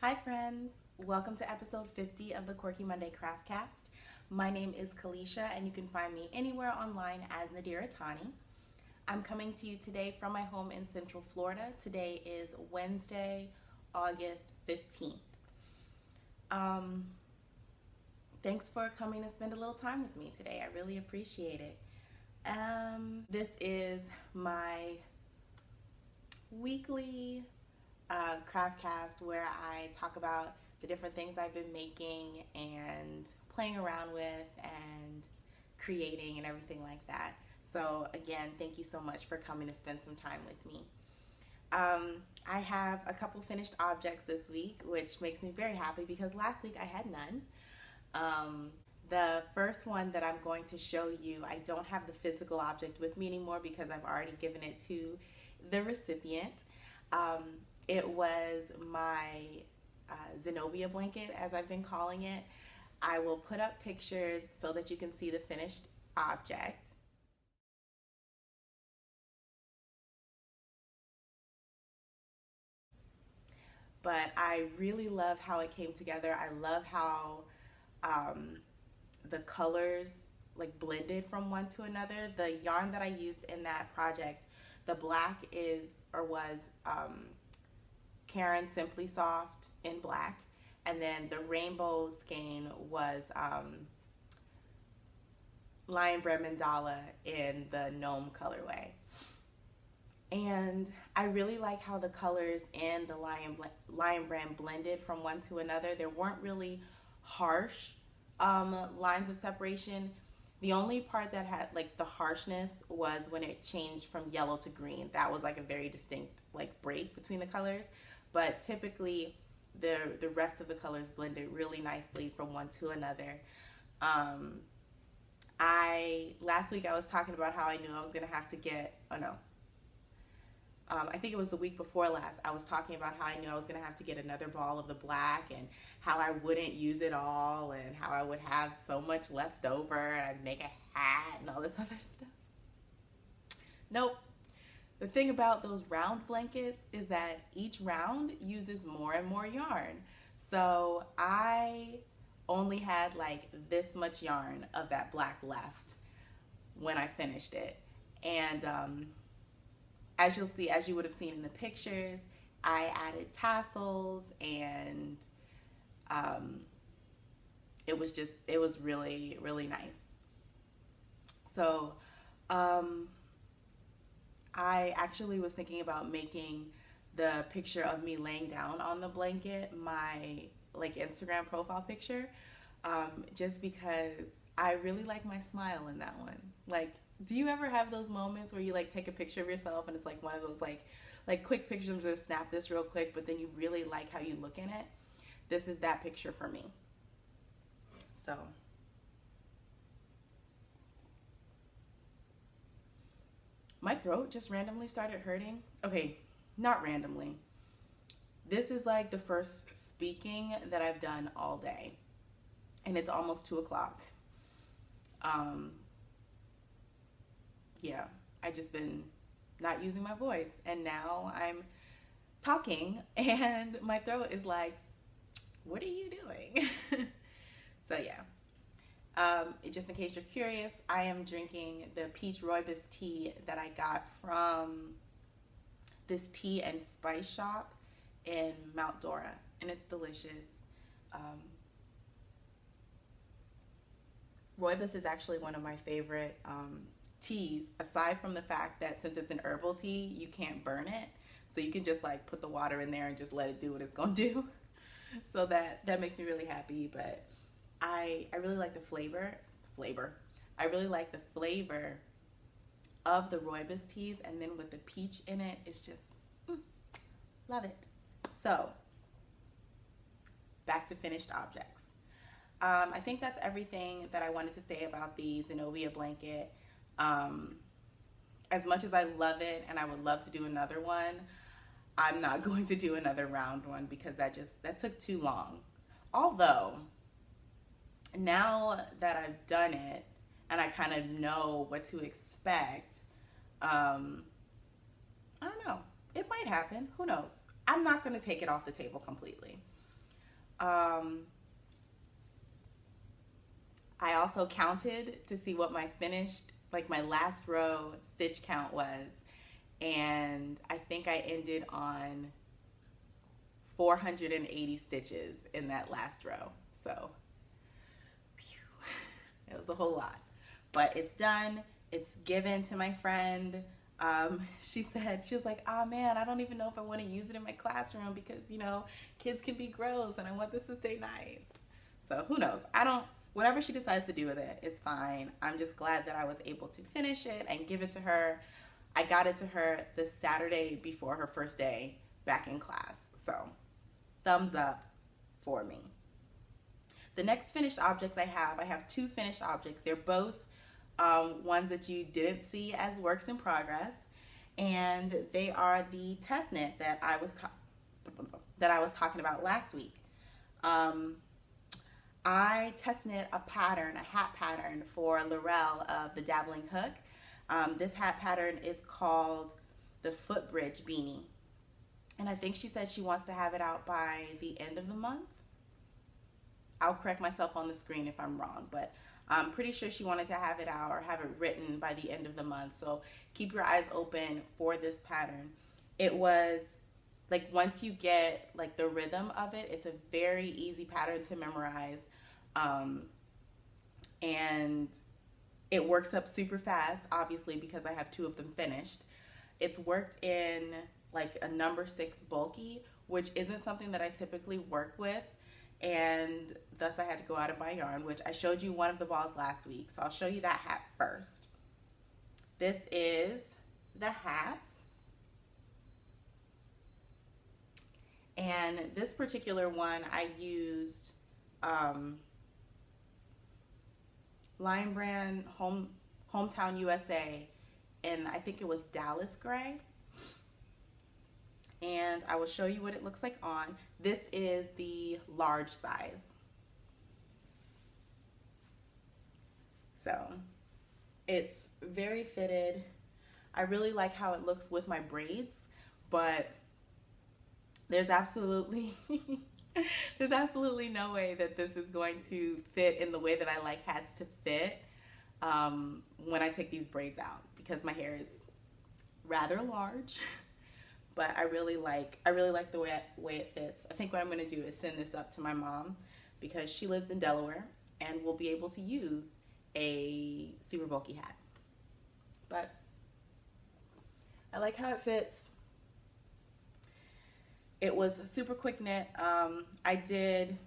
Hi friends, welcome to episode 50 of the Quirky Monday Craftcast. My name is Kalisha and you can find me anywhere online as Nadira Toni. I'm coming to you today from my home in Central Florida. Today is Wednesday, August 15th. Thanks for coming to spend a little time with me today. I really appreciate it. This is my weekly craftcast where I talk about the different things I've been making and playing around with and creating and everything like that. So again, thank you so much for coming to spend some time with me. I have a couple finished objects this week, which makes me very happy because last week I had none. The first one that I'm going to show you, I don't have the physical object with me anymore because I've already given it to the recipient. It was my Zenobia blanket, as I've been calling it. I will put up pictures so that you can see the finished object. But I really love how it came together. I love how the colors like blended from one to another. The yarn that I used in that project, the black was Karen Simply Soft in black, and then the rainbow skein was Lion Bread Mandala in the gnome colorway. And I really like how the colors in the Lion Brand blended from one to another. There weren't really harsh lines of separation. The only part that had like the harshness was when it changed from yellow to green. That was like a very distinct like break between the colors. But typically the rest of the colors blended really nicely from one to another. Last week I was talking about how I knew I was gonna have to get, I think it was the week before last, I was talking about how I knew I was going to have to get another ball of the black and how I wouldn't use it all and how I would have so much left over and I'd make a hat and all this other stuff. Nope. The thing about those round blankets is that each round uses more and more yarn. So I only had like this much yarn of that black left when I finished it. And as you'll see, as you would have seen in the pictures, I added tassels and it was really, really nice. So I actually was thinking about making the picture of me laying down on the blanket my like Instagram profile picture, just because I really like my smile in that one. Like, do you ever have those moments where you like take a picture of yourself and it's like one of those like quick pictures, I'm just snap this real quick, but then you really like how you look in it? This is that picture for me. So my throat just randomly started hurting. Okay, not randomly. This is like the first speaking that I've done all day and it's almost 2 o'clock. Yeah, I just been not using my voice and now I'm talking and my throat is like, what are you doing? So yeah, just in case you're curious, I am drinking the peach rooibos tea that I got from this tea and spice shop in Mount Dora, and it's delicious. Rooibos is actually one of my favorite teas, aside from the fact that since it's an herbal tea, you can't burn it. So you can just like put the water in there and just let it do what it's gonna do. So that makes me really happy. But I really like the flavor. I really like the flavor of the rooibos teas, and then with the peach in it, it's just, love it. So back to finished objects. I think that's everything that I wanted to say about the Zenobia blanket. As much as I love it and I would love to do another one, I'm not going to do another round one because that took too long. Although now that I've done it and I kind of know what to expect, I don't know, it might happen, who knows. I'm not going to take it off the table completely. I also counted to see what my finished, like my last row stitch count was. And I think I ended on 480 stitches in that last row. So, it was a whole lot. But it's done. It's given to my friend. She was like, oh man, I don't even know if I want to use it in my classroom because, you know, kids can be gross and I want this to stay nice. So who knows? Whatever she decides to do with it is fine. I'm just glad that I was able to finish it and give it to her. I got it to her the Saturday before her first day back in class. So thumbs up for me. The next finished objects I have 2 finished objects. They're both ones that you didn't see as works in progress. And they are the test knit that I was talking about last week. I test knit a hat pattern for Laurell of the Dabbling hook. This hat pattern is called the Footbridge Beanie. And I think she said she wants to have it out by the end of the month. I'll correct myself on the screen if I'm wrong, but I'm pretty sure she wanted to have it out or have it written by the end of the month. So keep your eyes open for this pattern. It was like, once you get like the rhythm of it, it's a very easy pattern to memorize. And it works up super fast, obviously, because I have 2 of them finished. It's worked in like a number 6 bulky, which isn't something that I typically work with. And thus I had to go out and buy yarn, which I showed you one of the balls last week. So I'll show you that hat first. This is the hat. And this particular one I used Lion Brand Hometown USA, and I think it was Dallas Gray. And I will show you what it looks like on. This is the large size. So it's very fitted. I really like how it looks with my braids, but there's absolutely no way that this is going to fit in the way that I like hats to fit when I take these braids out, because my hair is rather large. But I really like the way it fits. I think what I'm going to do is send this up to my mom, because she lives in Delaware and will be able to use a super bulky hat. But I like how it fits. It was a super quick knit. I did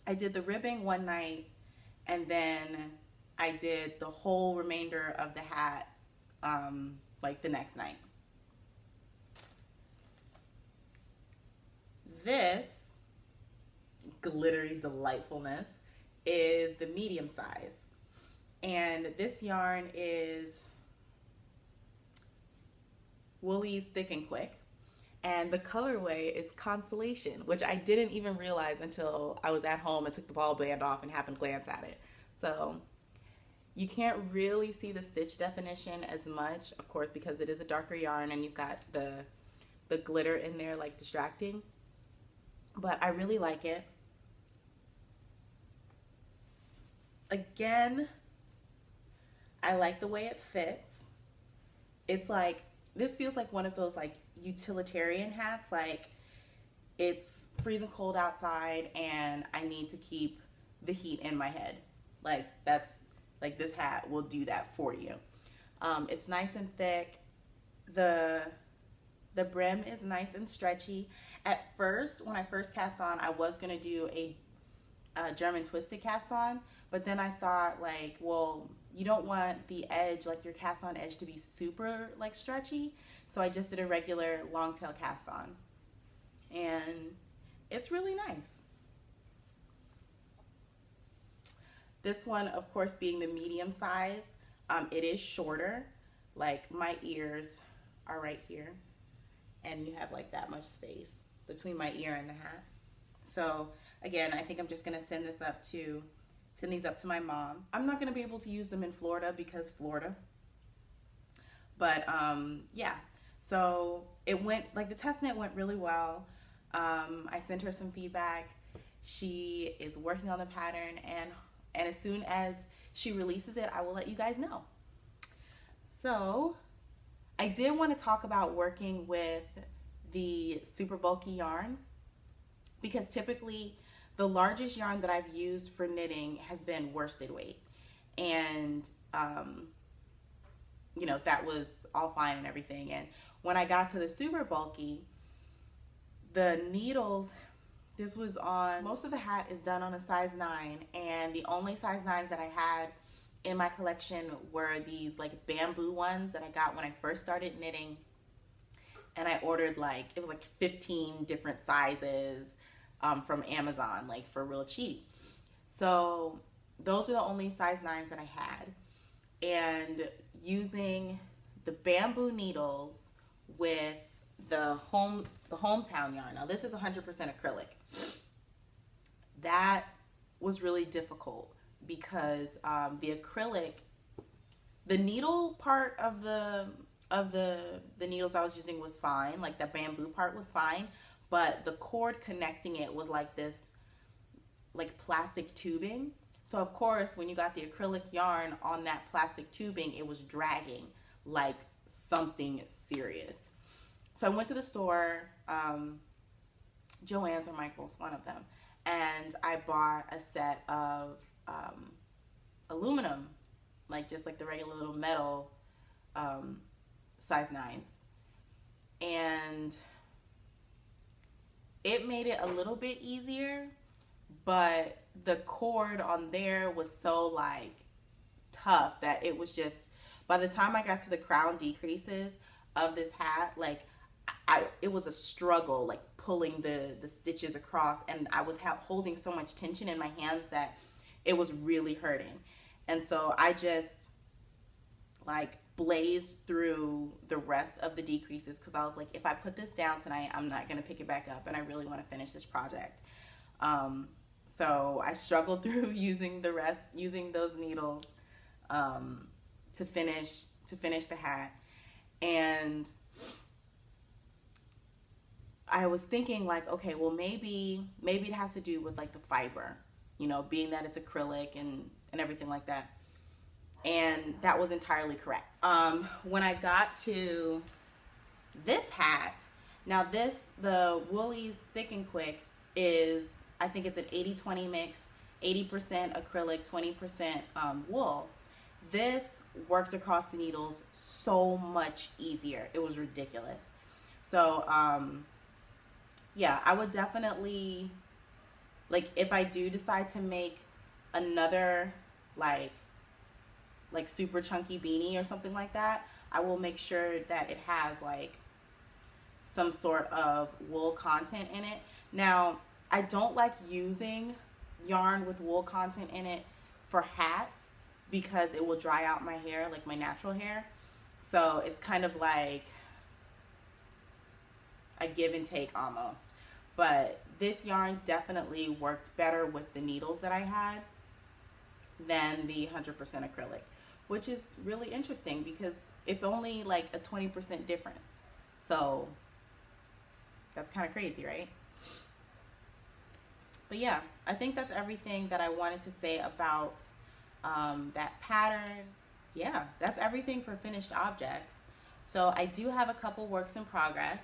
the ribbing one night, and then I did the whole remainder of the hat like the next night. This glittery delightfulness is the medium size, and this yarn is Woolies Thick and Quick, and the colorway is Constellation, which I didn't even realize until I was at home and took the ball band off and happened to glance at it. So you can't really see the stitch definition as much, of course, because it is a darker yarn and you've got the glitter in there like distracting. But I really like it. Again, I like the way it fits. It's like, this feels like one of those like utilitarian hats, like it's freezing cold outside and I need to keep the heat in my head. Like that's, like this hat will do that for you. It's nice and thick. The brim is nice and stretchy. At first, when I first cast on, I was gonna do a German twisted cast on, but then I thought like, well, you don't want the edge, like your cast on edge, to be super like stretchy. So I just did a regular long tail cast on, and it's really nice. This one, of course, being the medium size, it is shorter. Like my ears are right here, and you have like that much space between my ear and the hat. So again, I think I'm just gonna send these up to my mom. I'm not gonna be able to use them in Florida because Florida. But yeah, so it went, like the test knit went really well. I sent her some feedback She is working on the pattern, and as soon as she releases it, I will let you guys know. So I did want to talk about working with the super bulky yarn, because typically the largest yarn that I've used for knitting has been worsted weight, and you know, that was all fine and everything. And when I got to the super bulky, the needles, this was on, most of the hat is done on a size 9, and the only size 9s that I had in my collection were these like bamboo ones that I got when I first started knitting. And I ordered like, it was like 15 different sizes from Amazon, like for real cheap. So those are the only size 9s that I had. And using the bamboo needles with the hometown yarn. Now this is 100% acrylic. That was really difficult because the acrylic, the needle part of the needles I was using was fine, like the bamboo part was fine, but the cord connecting it was like this like plastic tubing. So of course when you got the acrylic yarn on that plastic tubing, it was dragging like something serious. So I went to the store, Joann's or Michael's, one of them, and I bought a set of aluminum, like just like the regular little metal size 9s, and it made it a little bit easier, but the cord on there was so like tough that it was just, by the time I got to the crown decreases of this hat, like it was a struggle, like pulling the stitches across, and I was holding so much tension in my hands that it was really hurting. And so I just like blazed through the rest of the decreases, because I was like, if I put this down tonight, I'm not going to pick it back up, and I really want to finish this project. So I struggled through using those needles to finish the hat. And I was thinking like, okay, well maybe it has to do with like the fiber, you know, being that it's acrylic and everything like that. And that was entirely correct. When I got to this hat, now the Woolies Thick and Quick is, I think it's an 80-20 mix, 80% acrylic, 20% wool. This worked across the needles so much easier. It was ridiculous. So yeah, I would definitely, like if I do decide to make another like super chunky beanie or something like that, I will make sure that it has like some sort of wool content in it. Now, I don't like using yarn with wool content in it for hats because it will dry out my hair, like my natural hair. So it's kind of like a give and take almost. But this yarn definitely worked better with the needles that I had than the 100% acrylic, which is really interesting because it's only like a 20% difference. So that's kind of crazy, right? But yeah, I think that's everything that I wanted to say about that pattern. Yeah, that's everything for finished objects. So I do have a couple works in progress.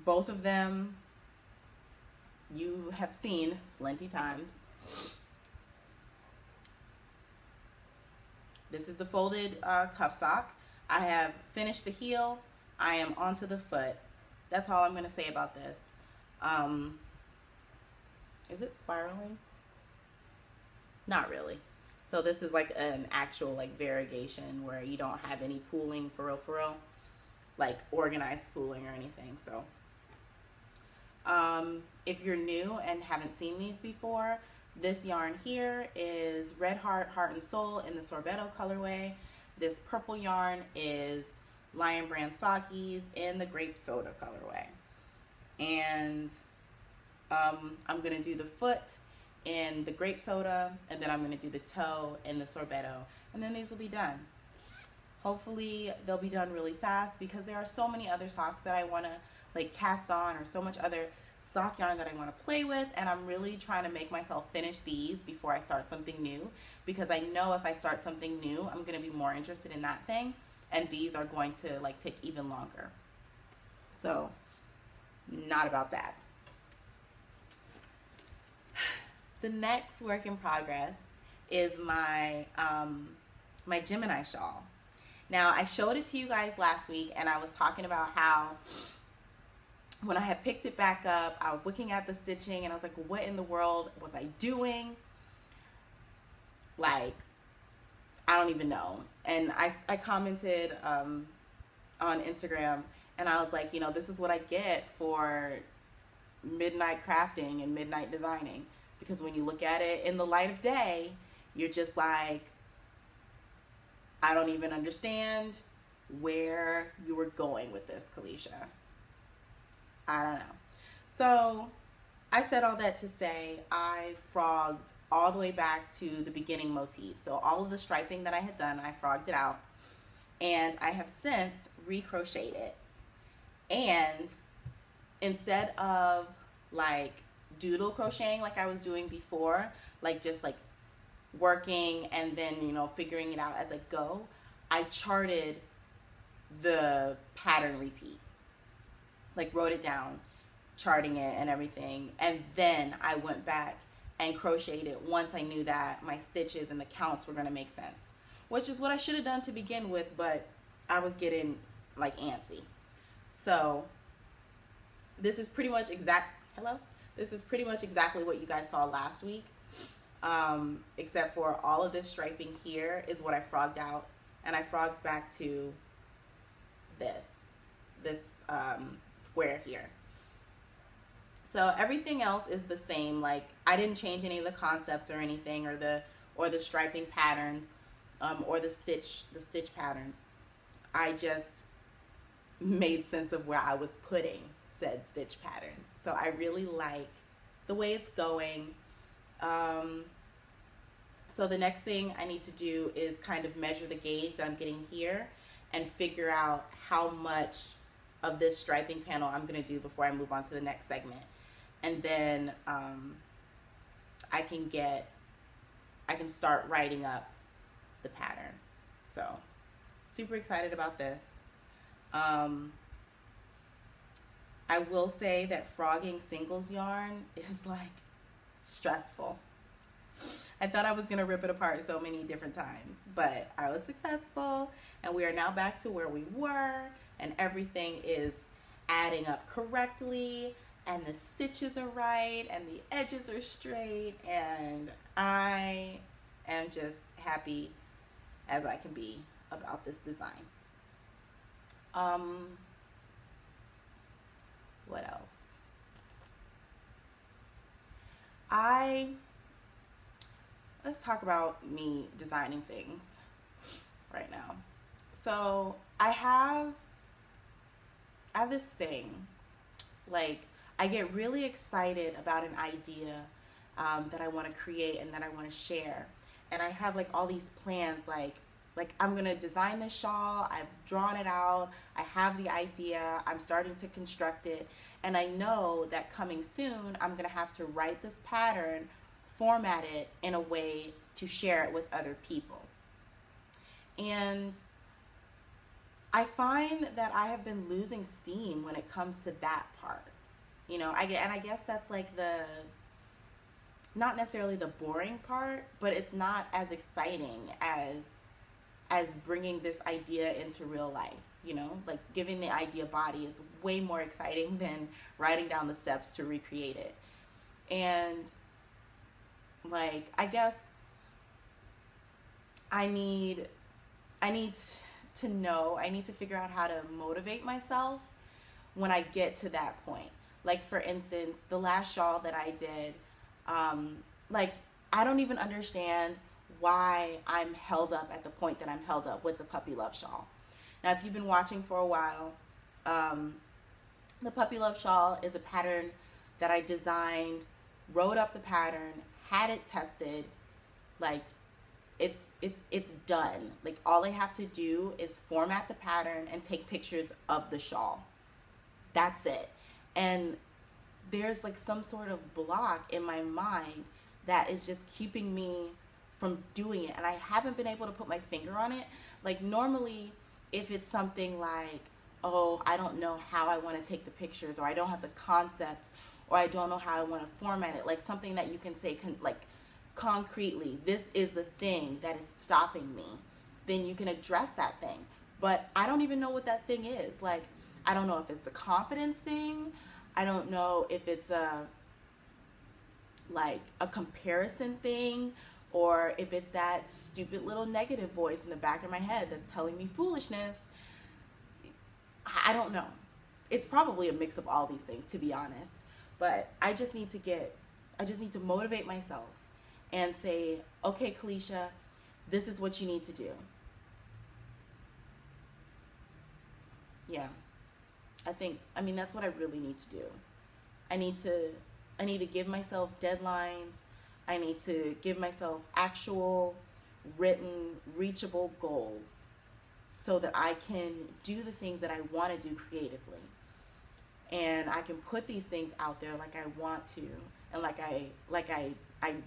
Both of them you have seen plenty times. This is the folded cuff sock. I have finished the heel. I am onto the foot. That's all I'm going to say about this. Is it spiraling? Not really. So this is like an actual like variegation where you don't have any pooling for real, like organized pooling or anything. So if you're new and haven't seen these before, this yarn here is Red Heart, Heart and Soul in the Sorbetto colorway. This purple yarn is Lion Brand Sakis in the Grape Soda colorway. And I'm going to do the foot in the Grape Soda, and then I'm going to do the toe in the Sorbetto, and then these will be done. Hopefully they'll be done really fast because there are so many other socks that I want to like cast on, or so much other sock yarn that I want to play with, and I'm really trying to make myself finish these before I start something new, because I know if I start something new, I'm going to be more interested in that thing, and these are going to like take even longer. So not about that. The next work in progress is my my Gemini shawl. Now, I showed it to you guys last week, and I was talking about how when I had picked it back up, I was looking at the stitching, and I was like, what in the world was I doing? Like, I don't even know. And I commented on Instagram, and I was like, you know, this is what I get for midnight crafting and midnight designing. Because when you look at it in the light of day, you're just like, I don't even understand where you were going with this, Kalisha. I don't know. So I said all that to say I frogged all the way back to the beginning motif. So all of the striping that I had done, I frogged it out. And I have since recrocheted it. And instead of like doodle crocheting like I was doing before, like just like working and then, you know, figuring it out as I go, I charted the pattern repeat, like wrote it down, charting it and everything, and then I went back and crocheted it once I knew that my stitches and the counts were going to make sense, which is what I should have done to begin with, but I was getting like antsy. So this is pretty much this is pretty much exactly what you guys saw last week, except for all of this striping here is what I frogged out, and I frogged back to this square here. So everything else is the same. Like, I didn't change any of the concepts or anything, or the striping patterns, or the stitch patterns. I just made sense of where I was putting said stitch patterns. So I really like the way it's going. So the next thing I need to do is kind of measure the gauge that I'm getting here and figure out how much of this striping panel I'm going to do before I move on to the next segment. And then I can start writing up the pattern. So super excited about this. I will say that frogging singles yarn is like stressful. I thought I was going to rip it apart so many different times, but I was successful, and we are now back to where we were, and everything is adding up correctly, and the stitches are right, and the edges are straight, and I am just happy as I can be about this design. What else? Let's talk about me designing things right now. So I have this thing, like, I get really excited about an idea that I want to create and that I want to share. And I have like all these plans, like I'm going to design this shawl. I've drawn it out. I have the idea. I'm starting to construct it. And I know that coming soon, I'm going to have to write this pattern, format it in a way to share it with other people. And I find that I have been losing steam when it comes to that part. You know, I guess that's like not necessarily the boring part, but it's not as exciting as bringing this idea into real life. You know, like giving the idea body is way more exciting than writing down the steps to recreate it. And like, I guess I need to figure out how to motivate myself when I get to that point. Like, for instance, the last shawl that I did, like, I don't even understand why I'm held up at the point that I'm held up with the Puppy Love shawl. Now, if you've been watching for a while, the Puppy Love shawl is a pattern that I designed, wrote up the pattern, had it tested. Like, it's done. Like, all I have to do is format the pattern and take pictures of the shawl. That's it. And there's like some sort of block in my mind that is just keeping me from doing it. And I haven't been able to put my finger on it. Like normally, if it's something like, oh, I don't know how I want to take the pictures, or I don't have the concept, or I don't know how I want to format it, like something that you can say like concretely, this is the thing that is stopping me, then you can address that thing. But I don't even know what that thing is. Like, I don't know if it's a confidence thing. I don't know if it's like a comparison thing, or if it's that stupid little negative voice in the back of my head that's telling me foolishness. I don't know. It's probably a mix of all these things, to be honest. But I just need to motivate myself and say, okay, Kalisha, this is what you need to do. Yeah. I mean, that's what I really need to do. I need to give myself deadlines. I need to give myself actual, written, reachable goals so that I can do the things that I want to do creatively. And I can put these things out there like I want to, and like I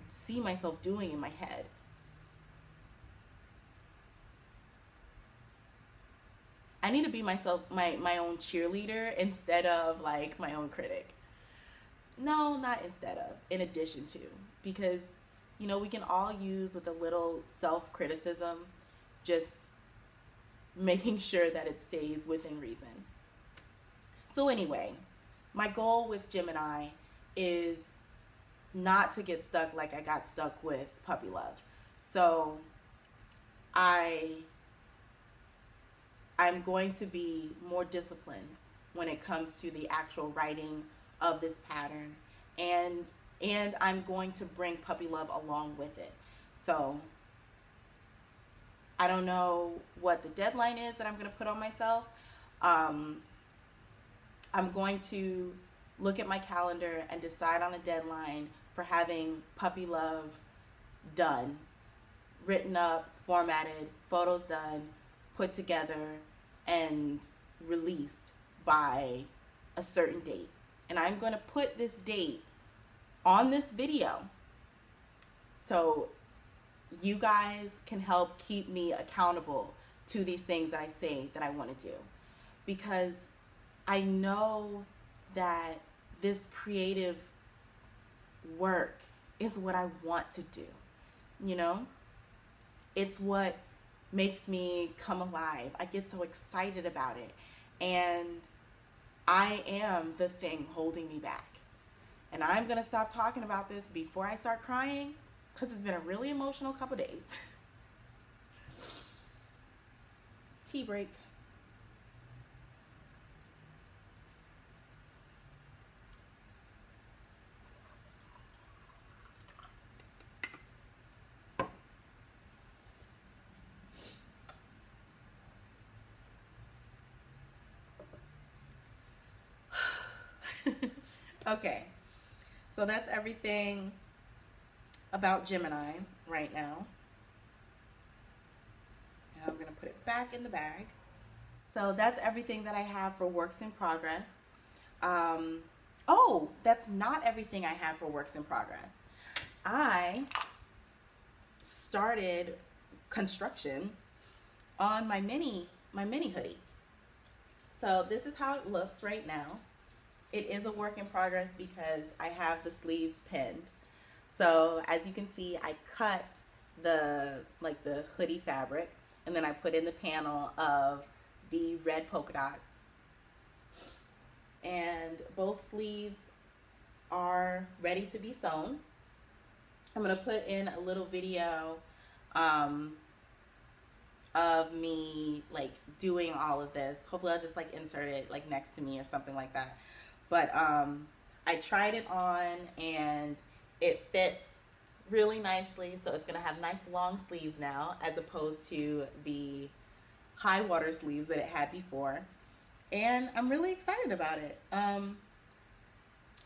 see myself doing in my head. I need to be myself, my own cheerleader instead of like my own critic. No, not instead of, in addition to. Because, you know, we can all use with a little self-criticism, just making sure that it stays within reason. So anyway, my goal with Gemini is not to get stuck like I got stuck with puppy love. So I'm going to be more disciplined when it comes to the actual writing of this pattern, and I'm going to bring puppy love along with it. So I don't know what the deadline is that I'm going to put on myself. I'm going to look at my calendar and decide on a deadline for having puppy love done, written up, formatted, photos done, put together, and released by a certain date. And I'm going to put this date on this video so you guys can help keep me accountable to these things that I say that I want to do. Because I know that this creative work is what I want to do. You know? It's what makes me come alive. I get so excited about it. And I am the thing holding me back. And I'm going to stop talking about this before I start crying, because it's been a really emotional couple days. Tea break. Okay, so that's everything about Gemini right now. And I'm going to put it back in the bag. So that's everything that I have for works in progress. Oh, that's not everything I have for works in progress. I started construction on my mini hoodie. So this is how it looks right now. It is a work in progress because I have the sleeves pinned. So as you can see, I cut the hoodie fabric, and then I put in the panel of the red polka dots. And both sleeves are ready to be sewn. I'm gonna put in a little video of me like doing all of this. Hopefully I'll just like insert it like next to me or something like that. But I tried it on and it fits really nicely. So it's going to have nice long sleeves now, as opposed to the high water sleeves that it had before. And I'm really excited about it.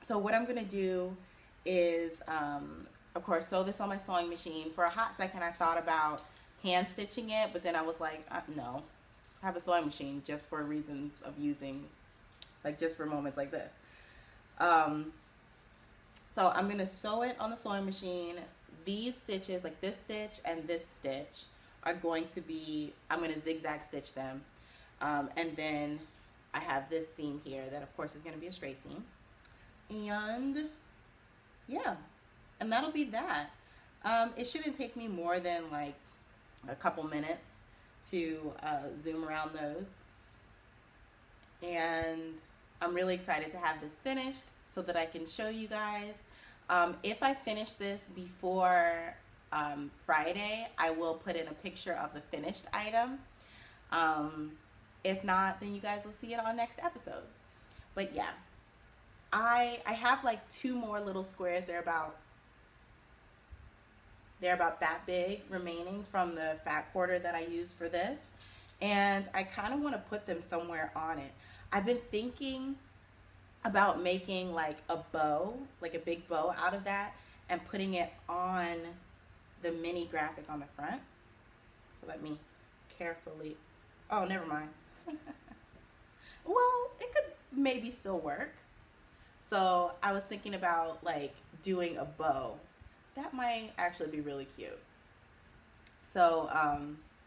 So what I'm going to do is, of course, sew this on my sewing machine. For a hot second, I thought about hand stitching it, but then I was like, no, I have a sewing machine just for reasons of using, like just for moments like this. So I'm going to sew it on the sewing machine. These stitches, like this stitch and this stitch, are going to be, I'm going to zigzag stitch them. And then I have this seam here that of course is going to be a straight seam. And yeah, and that'll be that. It shouldn't take me more than like a couple minutes to zoom around those. And I'm really excited to have this finished so that I can show you guys. If I finish this before Friday, I will put in a picture of the finished item. If not, then you guys will see it on next episode. But yeah, I have like 2 more little squares. They're about that big remaining from the fat quarter that I used for this. And I kind of want to put them somewhere on it. I've been thinking about making like a bow, like a big bow out of that, and putting it on the mini graphic on the front. So let me carefully, oh, never mind. Well, it could maybe still work. So I was thinking about like doing a bow. That might actually be really cute. So,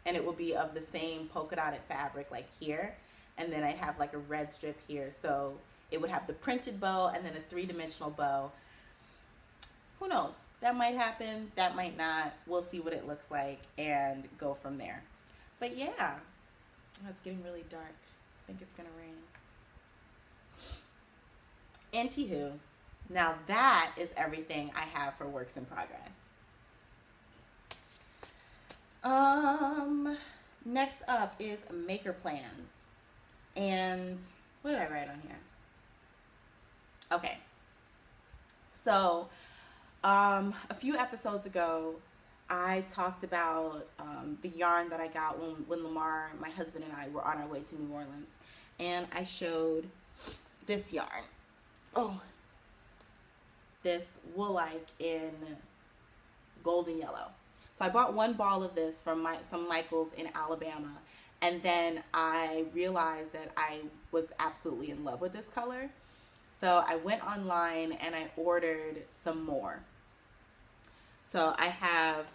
and it will be of the same polka dotted fabric like here. And then I have like a red strip here. So it would have the printed bow and then a 3-dimensional bow. Who knows? That might happen. That might not. We'll see what it looks like and go from there. But yeah, oh, it's getting really dark. I think it's going to rain. Anywho, now that is everything I have for works in progress. Next up is maker plans. And what did I write on here? Okay. So, a few episodes ago, I talked about the yarn that I got when Lamar, my husband, and I were on our way to New Orleans. And I showed this yarn. Oh, this wool-like in golden yellow. So I bought 1 ball of this from some Michaels in Alabama. And then I realized that I was absolutely in love with this color. So I went online and I ordered some more. So I have,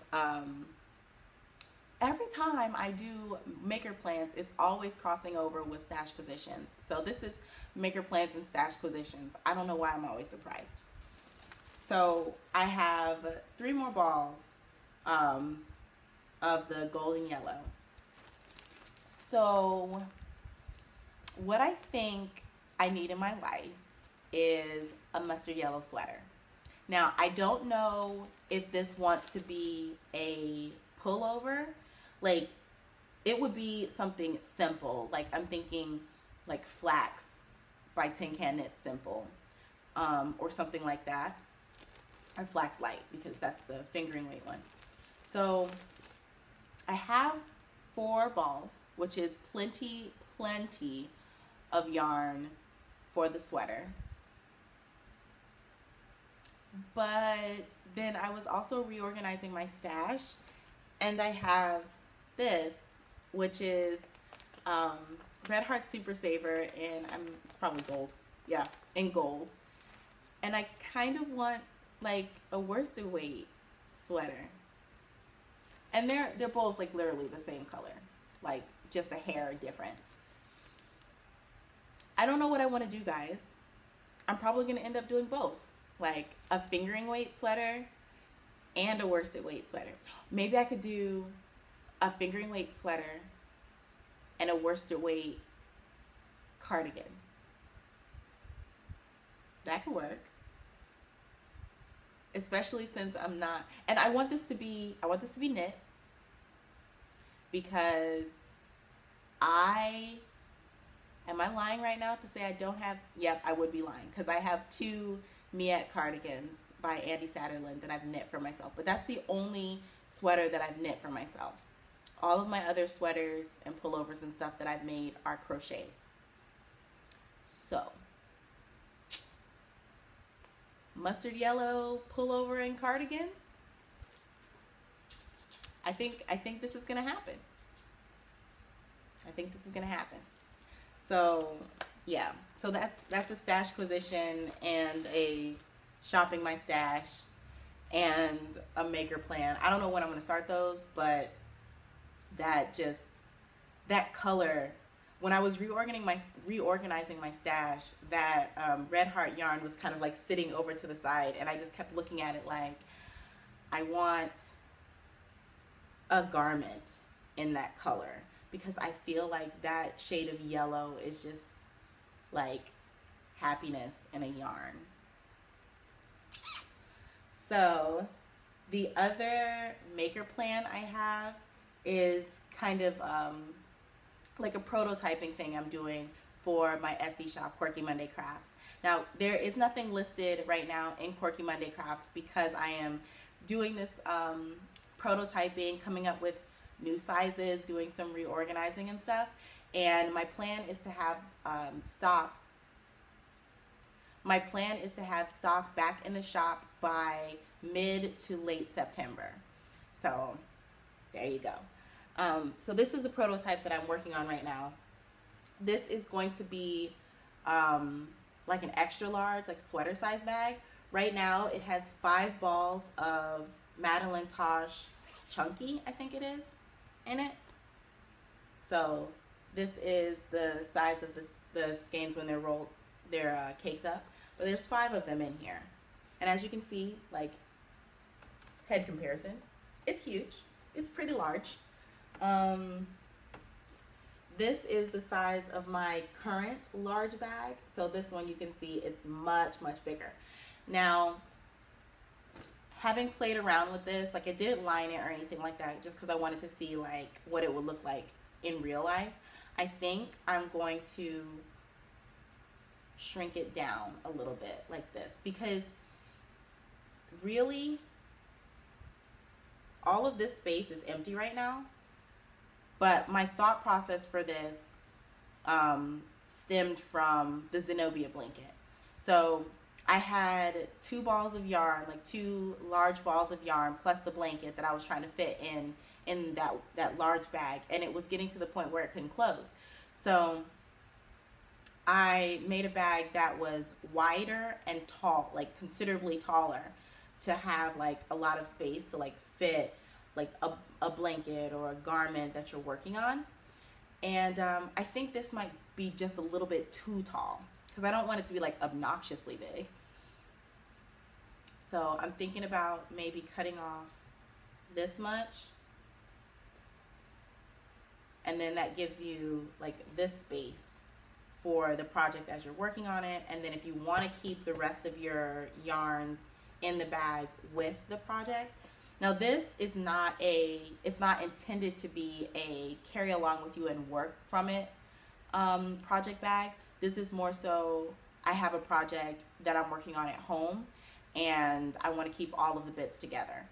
every time I do maker plans, it's always crossing over with stash positions. So this is maker plans and stash positions. I don't know why I'm always surprised. So I have 3 more balls of the golden yellow. So what I think I need in my life is a mustard yellow sweater. Now, I don't know if this wants to be a pullover. Like, it would be something simple. Like, I'm thinking like flax by Tin Can Knit Simple, or something like that. Or flax light, because that's the fingering weight one. So I have 4 balls, which is plenty of yarn for the sweater. But then I was also reorganizing my stash, and I have this, which is Red Heart Super Saver, and it's probably gold. Yeah, in gold. And I kind of want like a worsted weight sweater. And they're both like literally the same color, like just a hair difference. I don't know what I want to do, guys. I'm probably going to end up doing both, like a fingering weight sweater and a worsted weight sweater. Maybe I could do a fingering weight sweater and a worsted weight cardigan. That could work. Especially since I'm not, and I want this to be knit, because am I lying right now to say I don't have, yep, I would be lying, because I have 2 Miette cardigans by Andy Satterlund that I've knit for myself, but that's the only sweater that I've knit for myself. All of my other sweaters and pullovers and stuff that I've made are crochet. So, mustard yellow pullover and cardigan. I think this is gonna happen. I think this is gonna happen. So yeah, so that's a stash position and a shopping my stash, and a maker plan. I don't know when I'm going to start those, but that color, when I was reorganizing my stash, that Red Heart yarn was kind of like sitting over to the side, and I just kept looking at it like, I want a garment in that color, because I feel like that shade of yellow is just like happiness in a yarn. So the other maker plan I have is kind of like a prototyping thing I'm doing for my Etsy shop, Quirky Monday Crafts. Now, there is nothing listed right now in Quirky Monday Crafts because I am doing this prototyping, coming up with new sizes, doing some reorganizing and stuff. And my plan is to have stock. My plan is to have stock back in the shop by mid to late September. So there you go. So this is the prototype that I'm working on right now. This is going to be like an extra large, like sweater size bag. Right now it has 5 balls of Madeline Tosh Chunky, I think it is, in it. So this is the size of the skeins when they're caked up. But there's 5 of them in here. And as you can see, like, head comparison, it's huge. It's pretty large. This is the size of my current large bag. So this one, you can see it's much, much bigger. Now, having played around with this, like, I didn't line it or anything like that just because I wanted to see like what it would look like in real life. I think I'm going to shrink it down a little bit like this, because really all of this space is empty right now. But my thought process for this stemmed from the Zenobia blanket. So I had 2 balls of yarn, like 2 large balls of yarn, plus the blanket that I was trying to fit in that large bag, and it was getting to the point where it couldn't close. So I made a bag that was wider and tall, like considerably taller, to have like a lot of space to like fit like a blanket or a garment that you're working on. And I think this might be just a little bit too tall because I don't want it to be like obnoxiously big. So I'm thinking about maybe cutting off this much, and then that gives you like this space for the project as you're working on it. And then if you want to keep the rest of your yarns in the bag with the project. Now this is it's not intended to be a carry along with you and work from it project bag. This is more so I have a project that I'm working on at home and I want to keep all of the bits together.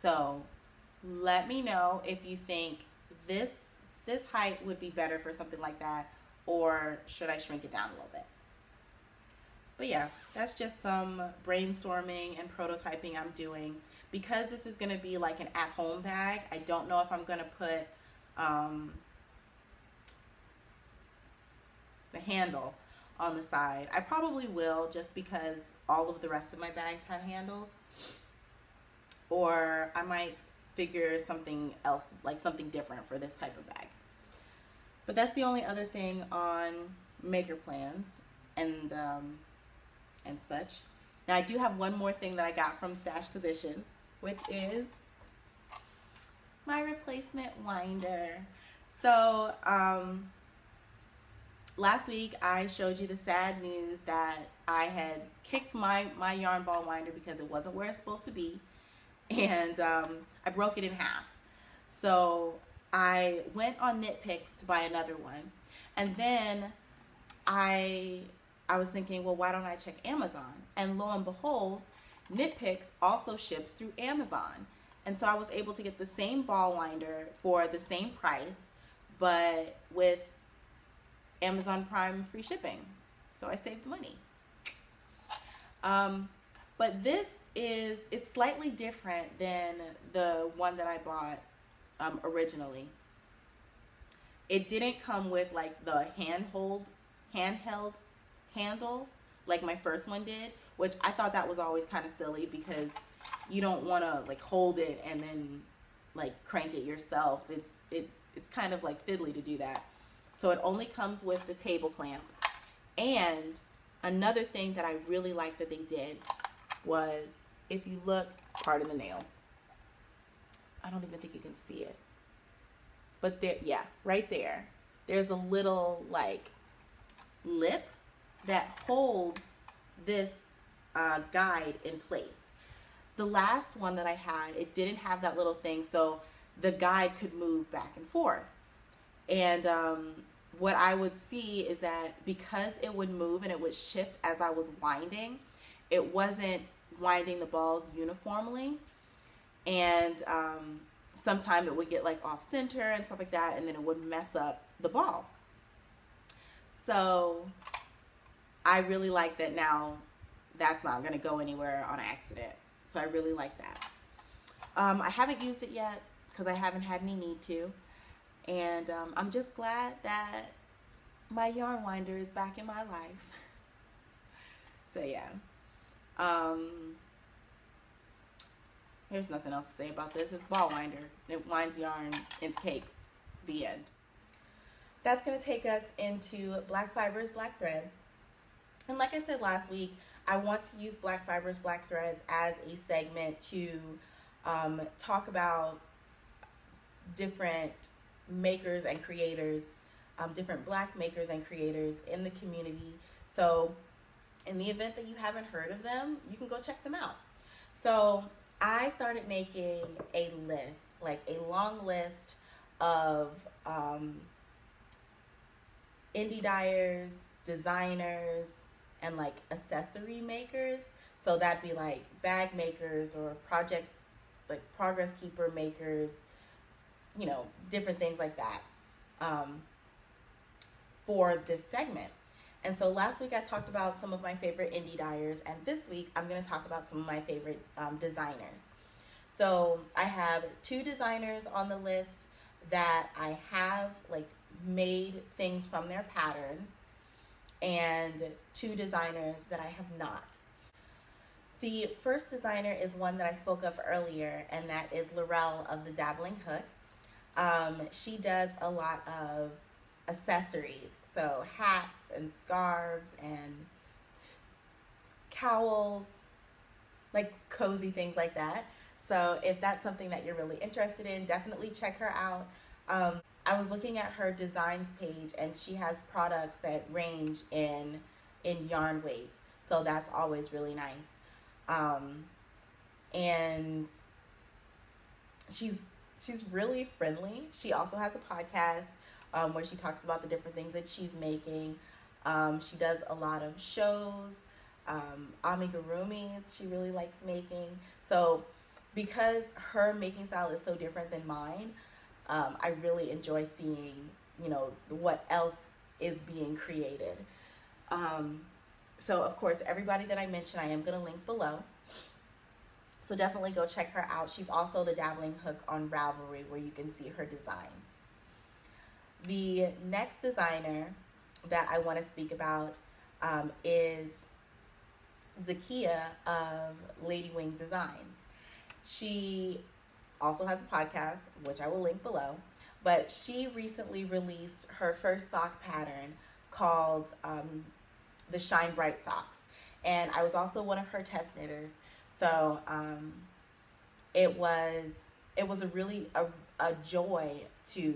So let me know if you think this height would be better for something like that, or should I shrink it down a little bit? But yeah, that's just some brainstorming and prototyping I'm doing. Because this is going to be like an at-home bag, I don't know if I'm going to put the handle on the side. I probably will, just because all of the rest of my bags have handles. Or I might figure something else, like something different for this type of bag. But that's the only other thing on maker plans and such. Now I do have one more thing that I got from Stash Positions, which is my replacement winder. So last week I showed you the sad news that I had kicked my yarn ball winder because it wasn't where it's supposed to be, and I broke it in half. So I went on Knit Picks to buy another one, and then I was thinking, well, why don't I check Amazon? And lo and behold, Knit Picks also ships through Amazon. And so I was able to get the same ball winder for the same price, but with Amazon Prime free shipping. So I saved money. But it's slightly different than the one that I bought originally. It didn't come with like the handheld handle like my first one did, which I thought that was always kind of silly because you don't want to like hold it and then like crank it yourself. It's kind of like fiddly to do that. So it only comes with the table clamp. And another thing that I really like that they did was, if you look, pardon the nails, I don't even think you can see it, but there, yeah, right there, there's a little like lip that holds this guide in place. The last one that I had, it didn't have that little thing, so the guide could move back and forth. And what I would see is that because it would move and it would shift as I was winding, it wasn't winding the balls uniformly. And sometimes it would get like off center and stuff like that, and then it would mess up the ball. So I really like that now that's not going to go anywhere on accident. So I really like that. I haven't used it yet because I haven't had any need to. And I'm just glad that my yarn winder is back in my life. So yeah. There's nothing else to say about this. It's ball winder. It winds yarn into cakes. The end. That's going to take us into black fibers, black threads. And like I said last week, I want to use black fibers, black threads as a segment to talk about different makers and creators, different black makers and creators in the community. So in the event that you haven't heard of them, you can go check them out. So I started making a list, like a long list of indie dyers, designers, and like accessory makers. So that'd be like bag makers or project, like progress keeper makers, you know, different things like that for this segment. And so last week I talked about some of my favorite indie dyers, and this week I'm going to talk about some of my favorite designers. So I have 2 designers on the list that I have like made things from their patterns, and 2 designers that I have not. The first designer is one that I spoke of earlier, and that is Laurell of the Dabbling Hook. She does a lot of accessories, so hats and scarves and cowls, like cozy things like that. So if that's something that you're really interested in, definitely check her out. I was looking at her designs page, and she has products that range in yarn weights, so that's always really nice. And she's really friendly. She also has a podcast where she talks about the different things that she's making. She does a lot of shows, amigurumis she really likes making. So because her making style is so different than mine, I really enjoy seeing, you know, what else is being created. So of course, everybody that I mentioned, I am going to link below. So definitely go check her out. She's also the Dabbling Hook on Ravelry, where you can see her designs. The next designer that I want to speak about is Zakiya of Ladywing Designs. She also has a podcast, which I will link below, but she recently released her first sock pattern called the Shine Bright Socks. And I was also one of her test knitters. So it was a really a joy to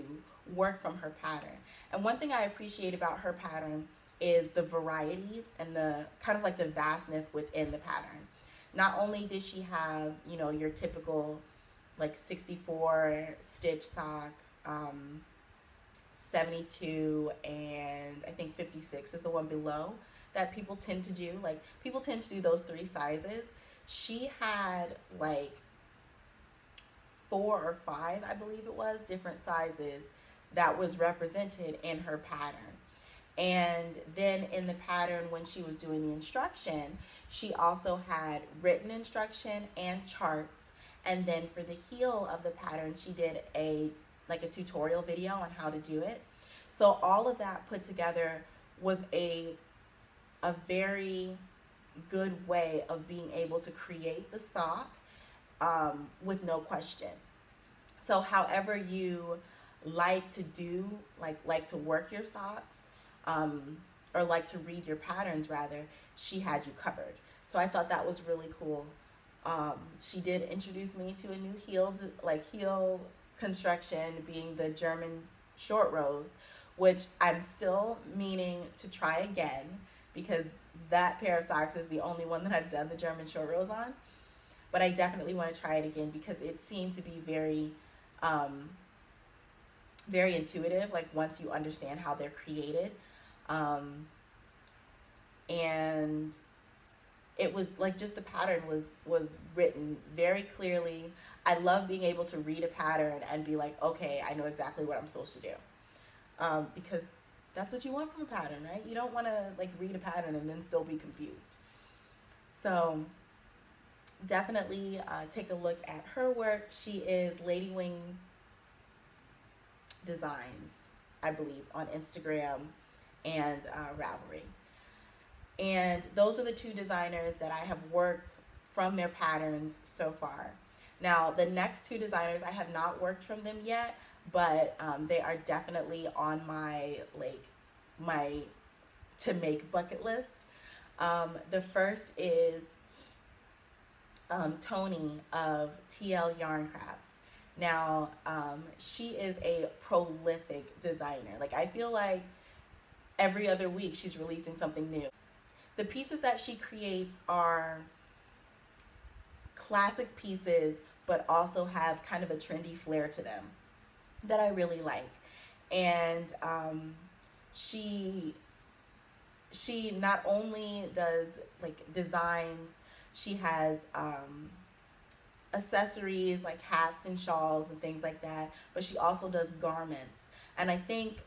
work from her pattern. And one thing I appreciate about her pattern is the variety and the kind of like the vastness within the pattern. Not only did she have, you know, your typical like 64 stitch sock, 72, and I think 56 is the one below that people tend to do. Like, people tend to do those 3 sizes. She had like 4 or 5, I believe it was, different sizes that was represented in her pattern. And then in the pattern, when she was doing the instruction, she also had written instruction and charts. And then for the heel of the pattern, she did a tutorial video on how to do it. So all of that put together was a very good way of being able to create the sock with no question. So however you like to do, like to work your socks, or like to read your patterns rather, she had you covered. So I thought that was really cool. She did introduce me to a new heel construction, being the German short rows, which I'm still meaning to try again, because that pair of socks is the only one that I've done the German short rows on. But I definitely want to try it again because it seemed to be very, very intuitive, like once you understand how they're created. And it was like, just the pattern was written very clearly. I love being able to read a pattern and be like, okay, I know exactly what I'm supposed to do. Because that's what you want from a pattern, right? You don't want to like read a pattern and then still be confused. So definitely take a look at her work. She is Ladywing Designs, I believe, on Instagram and Ravelry. And those are the two designers that I have worked from their patterns so far. Now, the next two designers, I have not worked from them yet, but they are definitely on my to make bucket list. The first is Toni of TL Yarn Crafts. Now, she is a prolific designer. Like, I feel like every other week she's releasing something new. The pieces that she creates are classic pieces, but also have kind of a trendy flair to them that I really like. And she not only does like designs, she has accessories like hats and shawls and things like that, but she also does garments. And I think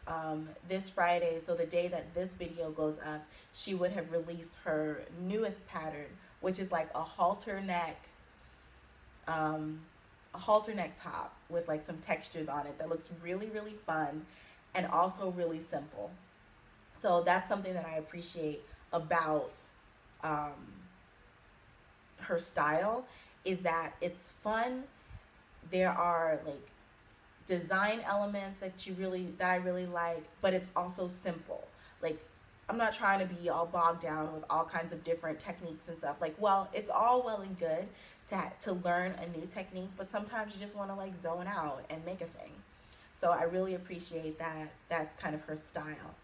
this Friday, so the day that this video goes up, she would have released her newest pattern, which is like a halter neck top with like some textures on it that looks really, really fun and also really simple. So that's something that I appreciate about her style, is that it's fun. There are like design elements that I really like, but it's also simple. Like, I'm not trying to be all bogged down with all kinds of different techniques and stuff. Like, well, it's all well and good to learn a new technique, but sometimes you just want to like zone out and make a thing. So I really appreciate that. That's kind of her style.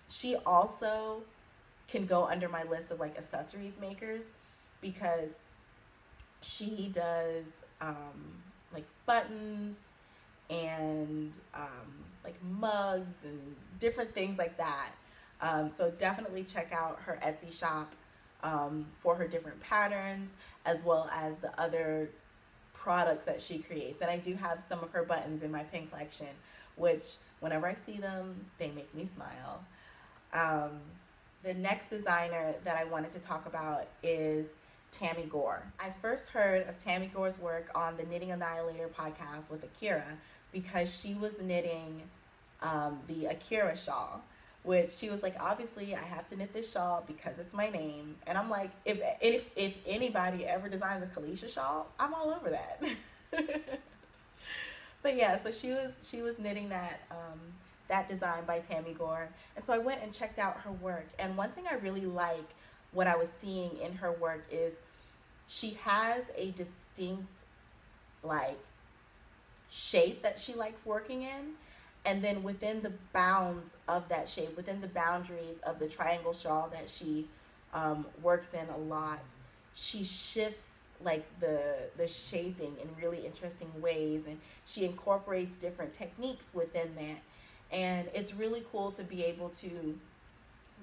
She also can go under my list of like accessories makers, because she does like buttons and like mugs and different things like that. So definitely check out her Etsy shop for her different patterns, as well as the other products that she creates. And I do have some of her buttons in my pin collection, which whenever I see them, they make me smile. The next designer that I wanted to talk about is Tami Gore. I first heard of Tami Gore's work on the Knitting Annihilator podcast with Akira, because she was knitting the Akira shawl, which she was like, obviously I have to knit this shawl because it's my name. And I'm like, if anybody ever designs a Kalisha shawl, I'm all over that. But yeah, so she was knitting that design by Tami Gore. And so I went and checked out her work. And one thing I really like what I was seeing in her work is she has a distinct like shape that she likes working in. And then within the bounds of that shape, within the boundaries of the triangle shawl that she works in a lot, she shifts like the shaping in really interesting ways, and she incorporates different techniques within that. And it's really cool to be able to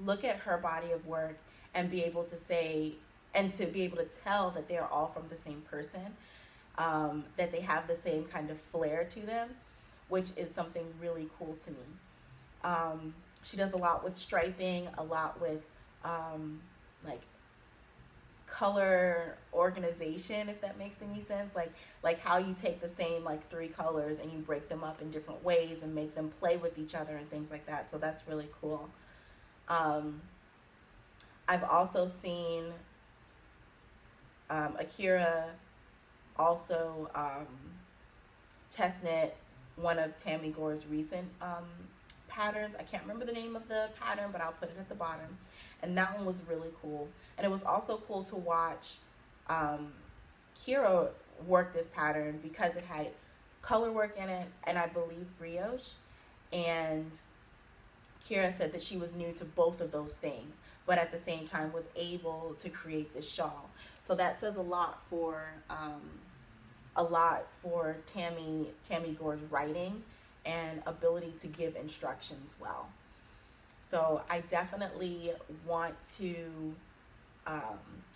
look at her body of work and be able to say, and to be able to tell that they're all from the same person, that they have the same kind of flair to them, which is something really cool to me. She does a lot with striping, a lot with like color organization, if that makes any sense. Like how you take the same like 3 colors and you break them up in different ways and make them play with each other and things like that. So that's really cool. I've also seen Akira also test knit one of Tami Gore's recent patterns. I can't remember the name of the pattern, but I'll put it at the bottom. And that one was really cool. And it was also cool to watch Kira work this pattern because it had color work in it and I believe brioche. And Kira said that she was new to both of those things, but at the same time was able to create this shawl. So that says a lot for Tami Gore's writing and ability to give instructions well. So I definitely want to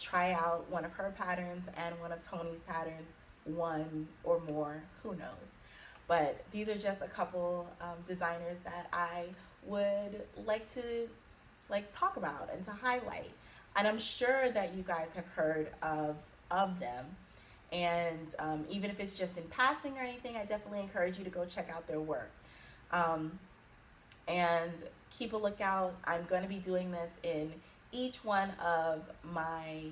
try out one of her patterns and one of Toni's patterns, one or more, who knows. But these are just a couple designers that I would like to talk about and to highlight. And I'm sure that you guys have heard of them. And even if it's just in passing or anything, I definitely encourage you to go check out their work. And keep a lookout. I'm going to be doing this in each one of my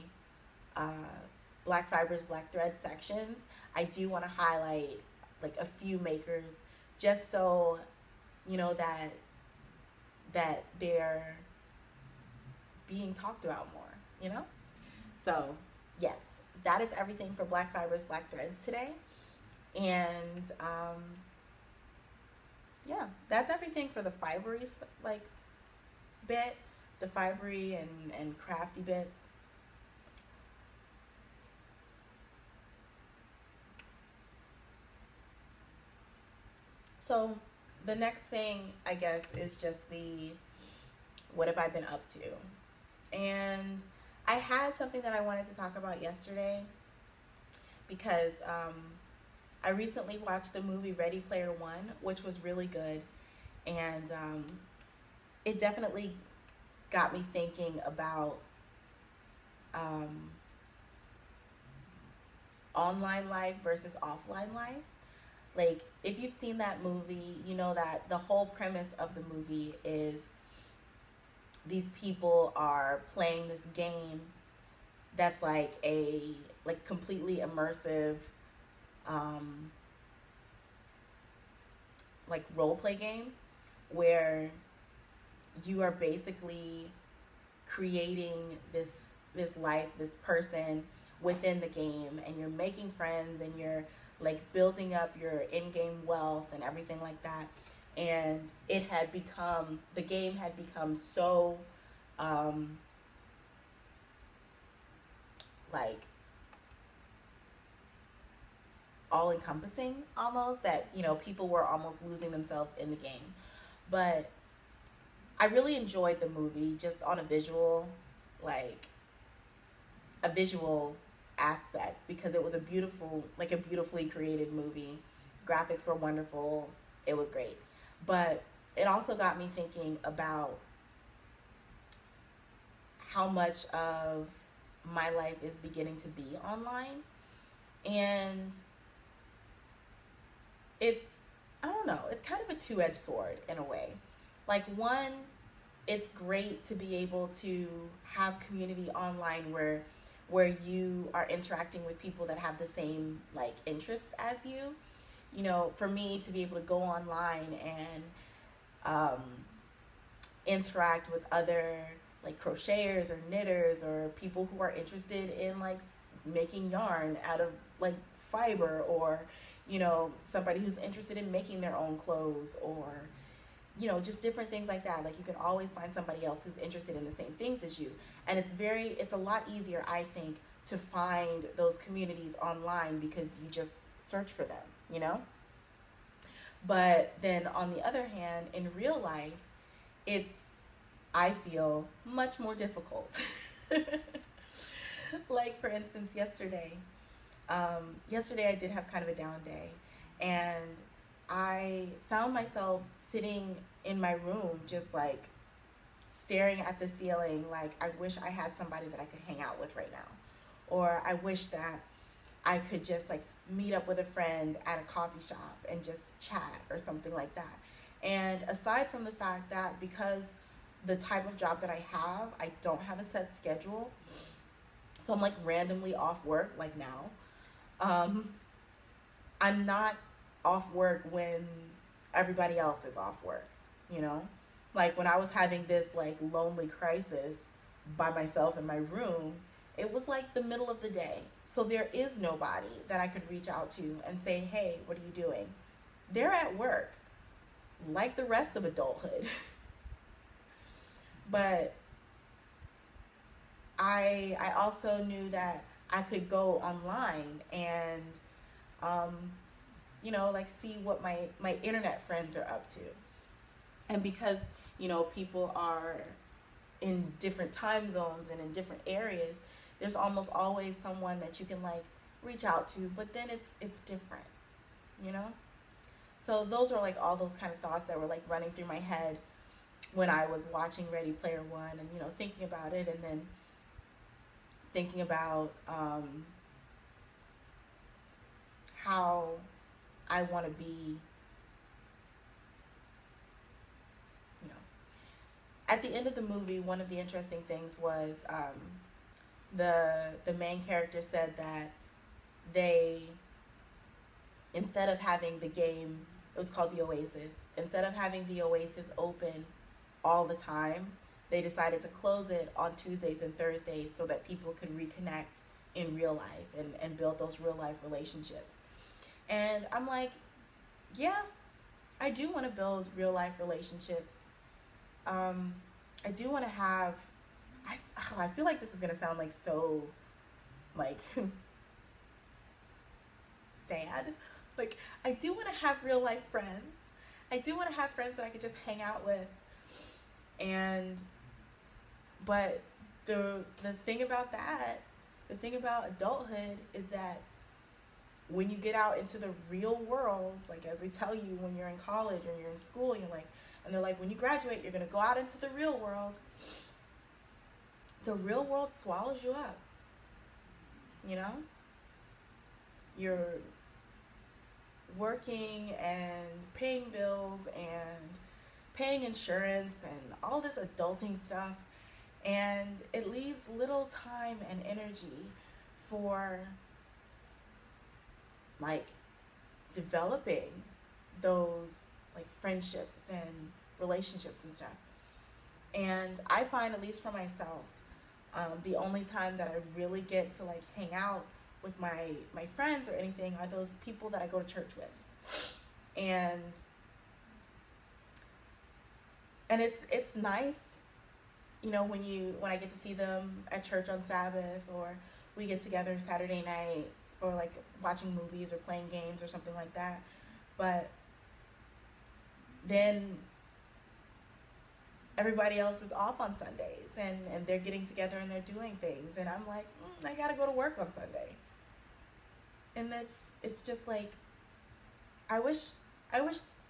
Black Fibers, Black Thread sections. I do want to highlight like a few makers just so you know that they're being talked about more, you know? So yes, that is everything for Black Fibers, Black Threads today. And yeah, that's everything for the fibery bit, the fibery and crafty bits. So the next thing, I guess, is just the what have I been up to? And I had something that I wanted to talk about yesterday because I recently watched the movie Ready Player One, which was really good. And it definitely got me thinking about online life versus offline life. Like, if you've seen that movie, you know that the whole premise of the movie is these people are playing this game that's like a completely immersive like role play game where you are basically creating this life, this person within the game, and you're making friends and you're like building up your in-game wealth and everything like that. And the game had become so like all-encompassing almost that, you know, people were almost losing themselves in the game. But I really enjoyed the movie just on a visual aspect because it was a beautifully created movie. Graphics were wonderful. It was great. But it also got me thinking about how much of my life is beginning to be online. And it's kind of a two-edged sword in a way. Like, one, it's great to be able to have community online where you are interacting with people that have the same like interests as you. You know, for me to be able to go online and interact with other like crocheters or knitters or people who are interested in like making yarn out of like fiber, or, you know, somebody who's interested in making their own clothes, or, you know, just different things like that. Like, you can always find somebody else who's interested in the same things as you. And it's a lot easier, I think, to find those communities online because you just search for them, you know? But then on the other hand, in real life, it's, I feel, much more difficult. Like, for instance, yesterday I did have kind of a down day, and I found myself sitting in my room just like staring at the ceiling like, I wish I had somebody that I could hang out with right now. Or I wish that I could just like meet up with a friend at a coffee shop and just chat or something like that. And aside from the fact that because the type of job that I have, I don't have a set schedule. So I'm like randomly off work, like now. I'm not off work when everybody else is off work, you know? Like when I was having this like lonely crisis by myself in my room, it was like the middle of the day. So there is nobody that I could reach out to and say, hey, what are you doing? They're at work, like the rest of adulthood. But I also knew that I could go online and, like see what my internet friends are up to. And because, people are in different time zones and in different areas, there's almost always someone that you can like reach out to, but then it's different, So those are like all those kind of thoughts that were like running through my head when I was watching Ready Player One and, thinking about it, and then thinking about how I want to be, At the end of the movie, one of the interesting things was the main character said that they, instead of having the game, it was called the Oasis, instead of having the Oasis open all the time, they decided to close it on Tuesdays and Thursdays so that people could reconnect in real life and build those real life relationships. And I'm like, yeah, I do want to build real life relationships. I do want to have, I feel like this is going to sound like so, like, sad. Like, I do want to have real life friends. I do want to have friends that I could just hang out with. But the thing about that, the thing about adulthood is that when you get out into the real world, like as they tell you when you're in college or you're in school, and they're like, when you graduate, you're going to go out into the real world. The real world swallows you up. You're working and paying bills and paying insurance and all this adulting stuff. And it leaves little time and energy for like developing those like friendships and relationships and stuff. And I find, at least for myself, the only time that I really get to like hang out with my friends or anything are those people that I go to church with. And it's nice, when I get to see them at church on Sabbath, or we get together Saturday night for like watching movies or playing games or something like that. But then everybody else is off on Sundays and they're getting together and they're doing things. And I'm like, I gotta go to work on Sunday. And it's just like, I wish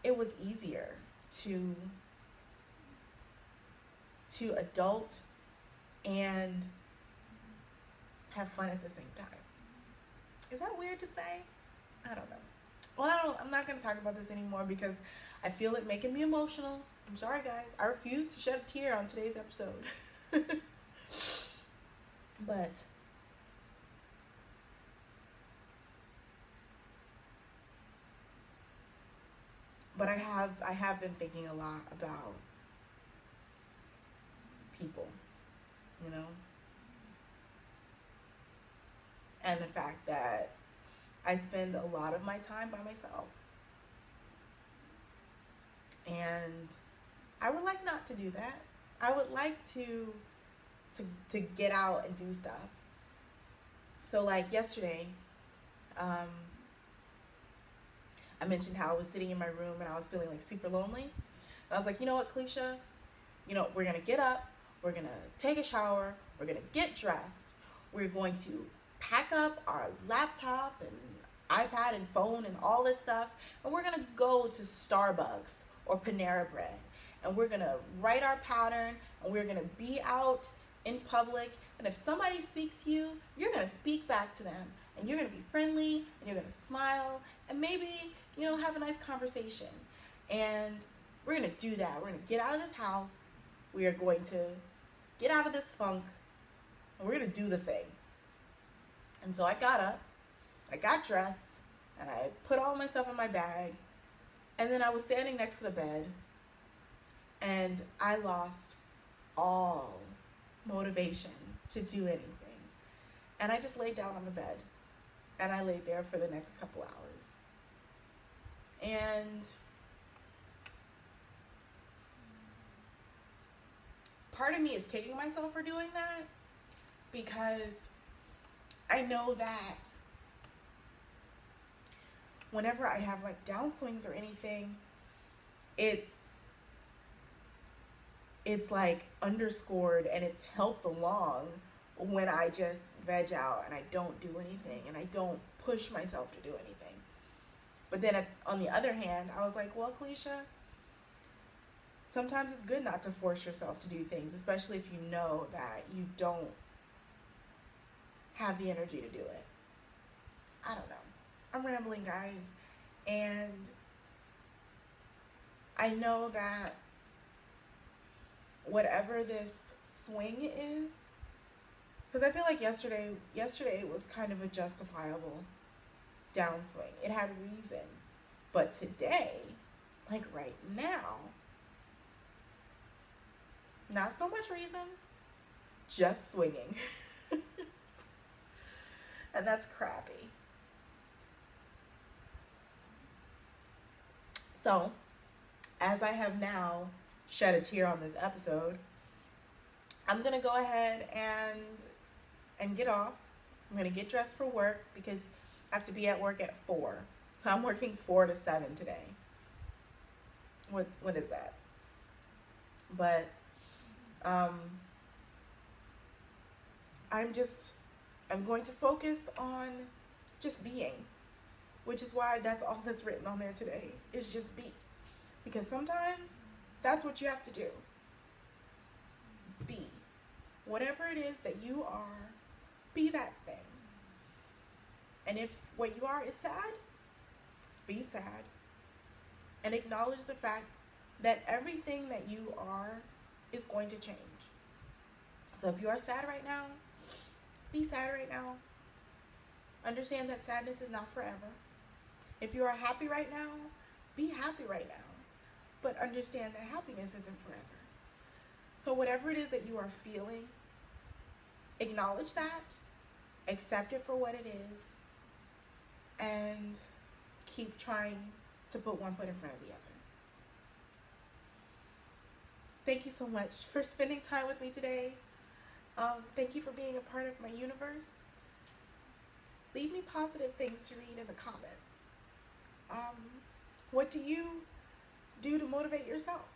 it was easier to adult and have fun at the same time. Is that weird to say? I don't know. Well, I'm not going to talk about this anymore because I feel it making me emotional. I'm sorry, guys. I refuse to shed a tear on today's episode. But I have been thinking a lot about people, and the fact that I spend a lot of my time by myself. And I would like not to do that. I would like to get out and do stuff. So like yesterday, I mentioned how I was sitting in my room and I was feeling like super lonely. And I was like, you know what, Kalisha? We're going to get up. We're going to take a shower. We're going to get dressed. We're going to pack up our laptop and iPad and phone and all this stuff. And we're going to go to Starbucks or Panera Bread. And we're going to write our pattern. And we're going to be out in public. And if somebody speaks to you, you're going to speak back to them. And you're going to be friendly. And you're going to smile. And maybe, have a nice conversation. And we're going to do that. We're going to get out of this house. We are going to get out of this funk, and we're going to do the thing. And so I got up, I got dressed, and I put all my stuff in my bag, and then I was standing next to the bed, and I lost all motivation to do anything. And I just laid down on the bed, and I laid there for the next couple hours. And part of me is kicking myself for doing that, because I know that whenever I have like downswings or anything, it's like underscored and it's helped along when I just veg out and I don't do anything and I don't push myself to do anything. But then on the other hand, I was like, well, Kalisha, sometimes it's good not to force yourself to do things, especially if you know that you don't have the energy to do it. I don't know. I'm rambling, guys. And I know that whatever this swing is, because I feel like yesterday was kind of a justifiable downswing. It had reason. But today, like right now, not so much reason, just swinging. And that's crappy. So, as I have now shed a tear on this episode, I'm going to go ahead and get off. I'm going to get dressed for work because I have to be at work at 4. So I'm working 4 to 7 today. What is that? But I'm going to focus on just being, which is why that's all that's written on there today, is just be. Because sometimes that's what you have to do. Be. Whatever it is that you are, be that thing. And if what you are is sad, be sad. And acknowledge the fact that everything that you are is going to change. So if you are sad right now, be sad right now. Understand that sadness is not forever. If you are happy right now, be happy right now. But understand that happiness isn't forever. So whatever it is that you are feeling, acknowledge that, accept it for what it is, and keep trying to put one foot in front of the other. Thank you so much for spending time with me today. Thank you for being a part of my universe. Leave me positive things to read in the comments. What do you do to motivate yourself?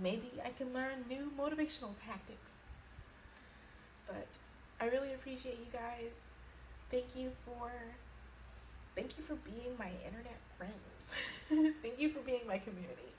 Maybe I can learn new motivational tactics. But I really appreciate you guys. Thank you for being my internet friends. Thank you for being my community.